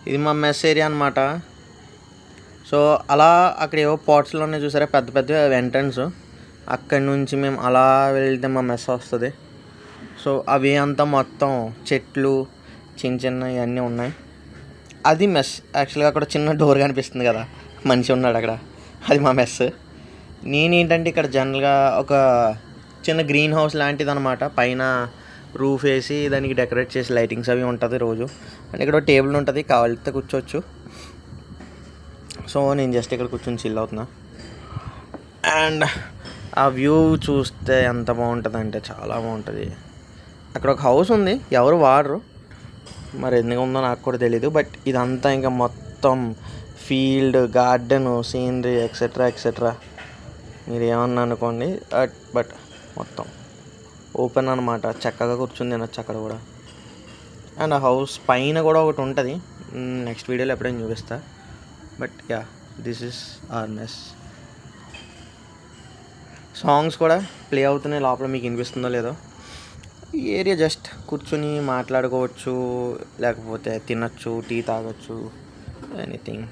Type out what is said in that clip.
ఇది మా mess area అనమాట. సో అలా అక్కడ ఏవో పాట్స్లో ఉన్నాయి చూసారా, పెద్ద పెద్ద ఎంట్రన్స్. అక్కడి నుంచి మేము అలా వెళ్తే మా మెస్ వస్తుంది. సో అవి అంతా మొత్తం చెట్లు చిన్న చిన్న ఇవన్నీ ఉన్నాయి. అది మెస్. యాక్చువల్గా అక్కడ చిన్న డోర్ కనిపిస్తుంది కదా, మనిషి ఉన్నాడు అక్కడ, అది మా మెస్. నేనేంటంటే ఇక్కడ జనరల్గా ఒక చిన్న గ్రీన్ హౌస్ లాంటిది అనమాట. పైన రూఫ్ వేసి దానికి డెకరేట్ చేసి లైటింగ్స్ అవి ఉంటుంది రోజు. అండ్ ఇక్కడ టేబుల్ ఉంటుంది, కావాలితే కూర్చోవచ్చు. సో నేను జస్ట్ ఇక్కడ కూర్చొని చిల్ అవుతున్నా. అండ్ ఆ వ్యూ చూస్తే ఎంత బాగుంటుంది అంటే చాలా బాగుంటుంది. అక్కడ ఒక హౌస్ ఉంది, ఎవరు వాడరు, మరి ఎందుకు ఉందో నాకు కూడా తెలీదు. బట్ ఇదంతా ఇంకా మొత్తం field, garden, scenery etcetera etcetera, మీరు ఏమన్నా అనుకోండి. బట్ మొత్తం ఓపెన్ అనమాట, చక్కగా కూర్చుని తినొచ్చు అక్కడ కూడా. అండ్ ఆ హౌస్ పైన కూడా ఒకటి ఉంటుంది, నెక్స్ట్ వీడియోలో ఎప్పుడైనా చూపిస్తా. But yeah, this is our mess. Songs కూడా ప్లే అవుతున్నాయి లోపల, మీకు వినిపిస్తుందో లేదో. ఈ ఏరియా జస్ట్ కూర్చుని మాట్లాడుకోవచ్చు, లేకపోతే తినచ్చు, టీ తాగొచ్చు, ఎనీథింగ్.